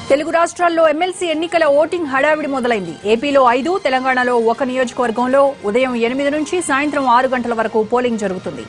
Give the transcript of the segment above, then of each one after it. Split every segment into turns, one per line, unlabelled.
తెలుగు రాష్ట్రాల్లో ఎమ్మెల్సీ ఎన్నికల ఓటింగ్ హడావిడి మొదలైంది. ఏపీలో 5, తెలంగాణలో 1 నియోజకవర్గంలో ఉదయం 8 నుంచి సాయంత్రం 6 గంటల వరకు పోలింగ్ జరుగుతుంది.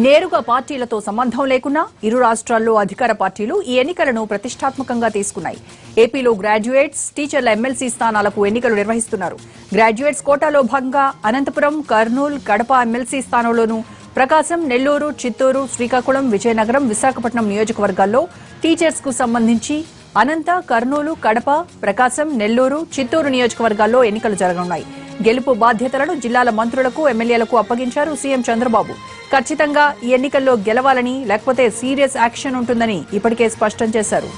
నేరుగా పార్టీలతో సంబంధం లేకున్నా ఇరు రాష్ట్రాల్లో అధికార పార్టీలు ఈ ఎన్నికలను ప్రతిష్టాత్మకంగా తీసుకున్నాయి. ఏపీలో గ్రాడ్యుయేట్స్, టీచర్ల ఎమ్మెల్సీ స్థానాలకు ఎన్నికలు నిర్వహిస్తున్నారు. గ్రాడ్యుయేట్స్ కోటాలో భాగంగా అనంతపురం, కర్నూలు, కడప ఎమ్మెల్సీ స్థానంలోనూ ప్రకాశం, నెల్లూరు, చిత్తూరు, శ్రీకాకుళం, విజయనగరం, విశాఖపట్నం నియోజకవర్గాల్లో టీచర్స్ కు సంబంధించి అనంత, కర్నూలు, కడప, ప్రకాశం, నెల్లూరు, చిత్తూరు నియోజకవర్గాల్లో ఎన్నికలు జరగనున్నాయి. గెలుపు బాధ్యతలను జిల్లాల మంత్రులకు, ఎమ్మెల్యేలకు అప్పగించారు సీఎం చంద్రబాబు. ఖచ్చితంగా ఈ ఎన్నికల్లో గెలవాలని, లేకపోతే సీరియస్ యాక్షన్ ఉంటుందని ఇప్పటికే స్పష్టం చేశారు.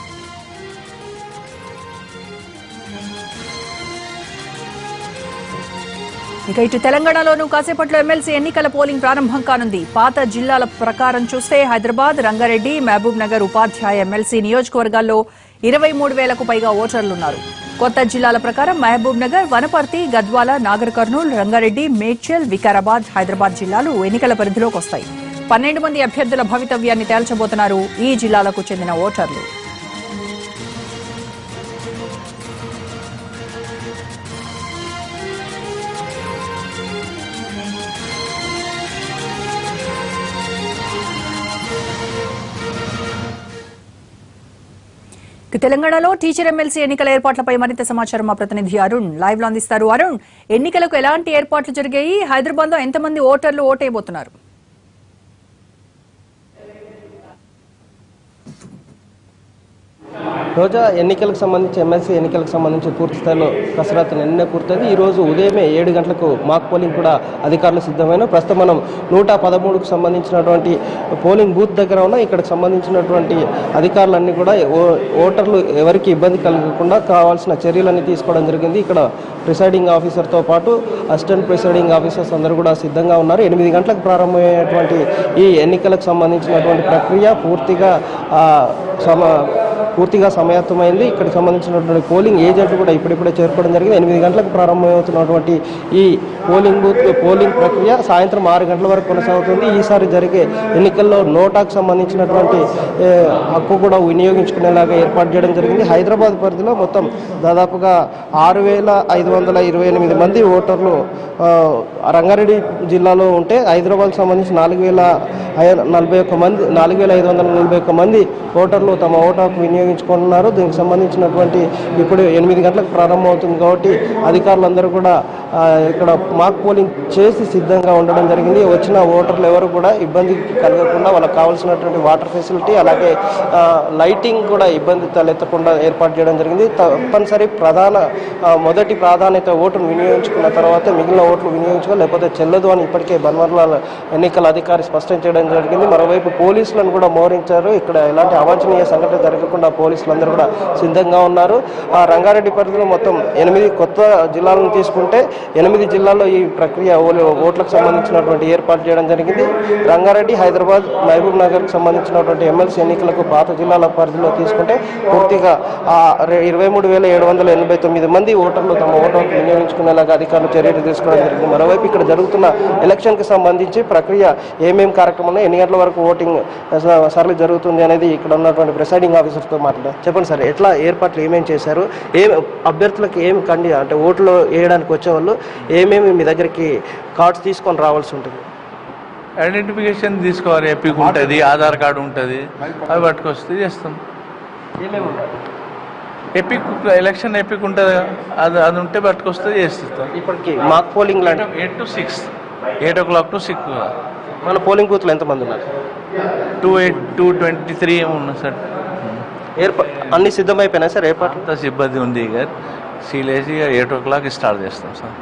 ఇక ఇటు తెలంగాణలోనూ కాసేపట్లో ఎమ్మెల్సీ ఎన్నికల పోలింగ్ ప్రారంభం కానుంది. పాత జిల్లాల ప్రకారం చూస్తే హైదరాబాద్, రంగారెడ్డి, మహబూబ్ నగర్ ఉపాధ్యాయ ఎమ్మెల్సీ నియోజకవర్గాల్లో 23,000కు పైగా ఓటర్లున్నారు. కొత్త జిల్లాల ప్రకారం మహబూబ్ నగర్, వనపర్తి, గద్వాల, నాగర్ కర్నూలు, రంగారెడ్డి, మేడ్చల్, వికారాబాద్, హైదరాబాద్ జిల్లాలు ఎన్నికల పరిధిలోకి వస్తాయి. 12 మంది అభ్యర్థుల భవితవ్యాన్ని తేల్చబోతున్నారు ఈ జిల్లాలకు చెందిన ఓటర్లు. తెలంగాణలో టీచర్ ఎమ్మెల్సీ ఎన్నికల ఏర్పాట్లపై మరింత సమాచారం మా ప్రతినిధి అరుణ్ లైవ్ లో అందిస్తారు. అరుణ్, ఎన్నికలకు ఎలాంటి ఏర్పాట్లు జరిగాయి? హైదరాబాద్ లో ఎంతమంది ఓటర్లు ఓటేయబోతున్నారు?
రోజా ఎన్నికలకు సంబంధించి ఎమ్మెల్సీ ఎన్నికలకు సంబంధించి పూర్తి స్థాయిలో కసరత్తు నిన్నే పూర్తయింది. ఈరోజు ఉదయమే 7 గంటలకు మాక్ పోలింగ్ కూడా అధికారులు సిద్ధమైన ప్రస్తుతం మనం 113కు సంబంధించినటువంటి పోలింగ్ బూత్ దగ్గర ఉన్న ఇక్కడికి సంబంధించినటువంటి అధికారులన్నీ కూడా ఓటర్లు ఎవరికి ఇబ్బంది కలగకుండా కావాల్సిన చర్యలన్నీ తీసుకోవడం జరిగింది. ఇక్కడ ప్రిసైడింగ్ ఆఫీసర్తో పాటు అసిస్టెంట్ ప్రిసైడింగ్ ఆఫీసర్స్ అందరూ కూడా సిద్ధంగా ఉన్నారు. 8 గంటలకు ప్రారంభమయ్యేటువంటి ఈ ఎన్నికలకు సంబంధించినటువంటి ప్రక్రియ పూర్తిగా సమయత్తమైంది. ఇక్కడికి సంబంధించినటువంటి పోలింగ్ ఏజెంట్లు కూడా ఇప్పుడిప్పుడే చేరుకోవడం జరిగింది. 8 గంటలకు ప్రారంభమవుతున్నటువంటి ఈ పోలింగ్ ప్రక్రియ సాయంత్రం 6 గంటల వరకు కొనసాగుతుంది. ఈసారి జరిగే ఎన్నికల్లో నోటాకు సంబంధించినటువంటి హక్కు కూడా వినియోగించుకునేలాగా ఏర్పాటు చేయడం జరిగింది. హైదరాబాద్ పరిధిలో మొత్తం దాదాపుగా 6,528 మంది ఓటర్లు రంగారెడ్డి జిల్లాలో ఉంటే, హైదరాబాద్కు సంబంధించి 4,541 మంది ఓటర్లు తమ ఓటు హక్కు వినియోగించుకుంటున్నారు. దీనికి సంబంధించినటువంటి ఇప్పుడు 8 గంటలకు ప్రారంభమవుతుంది కాబట్టి అధికారులందరూ కూడా ఇక్కడ మాక్ పోలింగ్ చేసి సిద్ధంగా ఉండడం జరిగింది. వచ్చిన ఓటర్లు ఎవరు కూడా ఇబ్బంది కలగకుండా వాళ్ళకి కావాల్సినటువంటి వాటర్ ఫెసిలిటీ, అలాగే లైటింగ్ కూడా ఇబ్బంది తలెత్తకుండా ఏర్పాటు చేయడం జరిగింది. తప్పనిసరి మొదటి ప్రాధాన్యత ఓటును వినియోగించుకున్న తర్వాత మిగిలిన ఓట్లు వినియోగించుకోవాలి, లేకపోతే చెల్లదు అని ఇప్పటికే బన్వర్లాల్ ఎన్నికల అధికారి స్పష్టం చేయడం జరిగింది. మరోవైపు పోలీసులను కూడా మోహరించారు. ఇక్కడ ఎలాంటి అవాంఛనీయ సంఘటన జరగకుండా పోలీసులందరూ కూడా సిద్ధంగా ఉన్నారు. రంగారెడ్డి పరిధిలో మొత్తం 8 కొత్త జిల్లాలను తీసుకుంటే 8 జిల్లాల్లో ఈ ప్రక్రియ ఓట్లకు సంబంధించినటువంటి ఏర్పాటు చేయడం జరిగింది. రంగారెడ్డి, హైదరాబాద్, మహబూబ్ నగర్కి సంబంధించినటువంటి ఎమ్మెల్సీ ఎన్నికలకు పాత జిల్లాల పరిధిలో తీసుకుంటే పూర్తిగా 23,789 మంది ఓటర్లు తమ ఓటు హక్కు వినియోగించుకునేలాగా అధికారులు చర్యలు తీసుకోవడం జరిగింది. మరోవైపు ఇక్కడ జరుగుతున్న ఎలక్షన్కి సంబంధించి ప్రక్రియ ఏమేమి కార్యక్రమాలు, ఎన్ని గంటల వరకు ఓటింగ్ సరళి జరుగుతుంది అనేది ఇక్కడ ఉన్నటువంటి ప్రిసైడింగ్ ఆఫీసర్తో మాట్లాడారు. చెప్పండి సార్, ఎట్లా ఏర్పాట్లు ఏమేమి చేశారు? అభ్యర్థులకు ఏమి అంటే ఓట్లు వేయడానికి వచ్చేవాళ్ళు ఏమేమి మీ దగ్గరికి కార్డ్స్ తీసుకొని రావాల్సి ఉంటుంది?
ఐడెంటిఫికేషన్ తీసుకోవాలి, ఎపిక్ ఉంటుంది, ఆధార్ కార్డు ఉంటుంది, అవి పట్టుకొస్తే చేస్తాం.
ఏమేమి
ఎపిక్ ఎలక్షన్ ఎపిక్ ఉంటుంది, అది ఉంటే పట్టుకొస్తే చేస్తాం.
ఇప్పటికి mock polling
8 to 6, 8 o'clock to 6.
మన పోలింగ్ బూత్లు ఎంతమంది ఉన్నారు?
223 ఉన్నా సార్.
అన్ని సిద్ధమైపోయినాయి సార్ ఏర్పాటు?
అంత సిబ్బంది ఉంది. ఇక సీలేసి 8 o'clock స్టార్ట్ చేస్తాం సార్.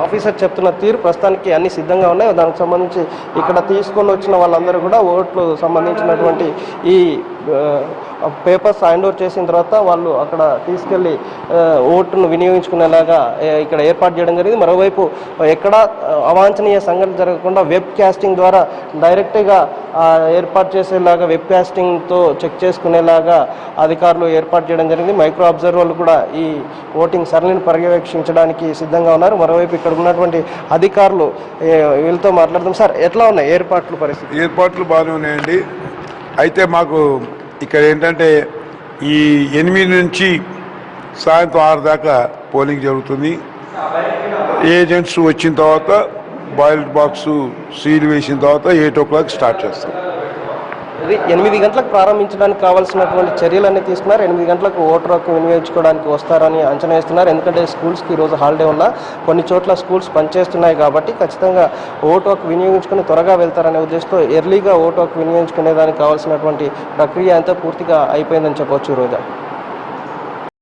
ఆఫీసర్ చెప్తున్న తీరు ప్రస్తుతానికి అన్ని సిద్ధంగా ఉన్నాయి. దానికి సంబంధించి ఇక్కడ తీసుకొని వచ్చిన వాళ్ళందరూ కూడా ఓట్లు సంబంధించినటువంటి ఈ పేపర్స్ హ్యాండ్ ఓవర్ చేసిన తర్వాత వాళ్ళు అక్కడ తీసుకెళ్లి ఓటును వినియోగించుకునేలాగా ఇక్కడ ఏర్పాటు చేయడం జరిగింది. మరోవైపు ఎక్కడ అవాంఛనీయ సంఘటన జరగకుండా వెబ్ కాస్టింగ్ ద్వారా డైరెక్ట్గా ఏర్పాటు చేసేలాగా వెబ్ కాస్టింగ్తో చెక్ చేసుకునేలాగా అధికారులు ఏర్పాటు చేయడం జరిగింది. మైక్రో అబ్జర్వర్లు కూడా ఈ ఓటింగ్ సరళిని పర్యవేక్షించడానికి సిద్ధంగా ఉన్నారు. మరోవైపు ఇక్కడ ఉన్నటువంటి అధికారులు వీళ్ళతో మాట్లాడదాం. సార్, ఎట్లా ఉన్నాయి ఏర్పాట్లు పరిస్థితి?
ఏర్పాట్లు బాగానే ఉన్నాయండి. అయితే మాకు ఇక్కడ ఏంటంటే ఈ 8 నుంచి సాయంత్రం 6 దాకా పోలింగ్ జరుగుతుంది. ఏజెంట్స్ వచ్చిన తర్వాత బాయిల్డ్ బాక్స్ సీల్ వేసిన తర్వాత 8 o'clock స్టార్ట్ చేస్తాం.
8 గంటలకు ప్రారంభించడానికి కావాల్సినటువంటి చర్యలన్నీ తీసుకున్నారు. 8 గంటలకు ఓటర్ హక్కు వినియోగించుకోవడానికి వస్తారని అంచనా వేస్తున్నారు. ఎందుకంటే స్కూల్స్కి ఈరోజు హాలిడే ఉన్నా కొన్ని చోట్ల స్కూల్స్ పనిచేస్తున్నాయి కాబట్టి ఖచ్చితంగా ఓటు హక్కు వినియోగించుకుని త్వరగా వెళ్తారనే ఉద్దేశంతో ఎర్లీగా ఓటు హక్కు వినియోగించుకునేదానికి కావాల్సినటువంటి ప్రక్రియ అంతా పూర్తిగా అయిపోయిందని చెప్పవచ్చు. రోజా.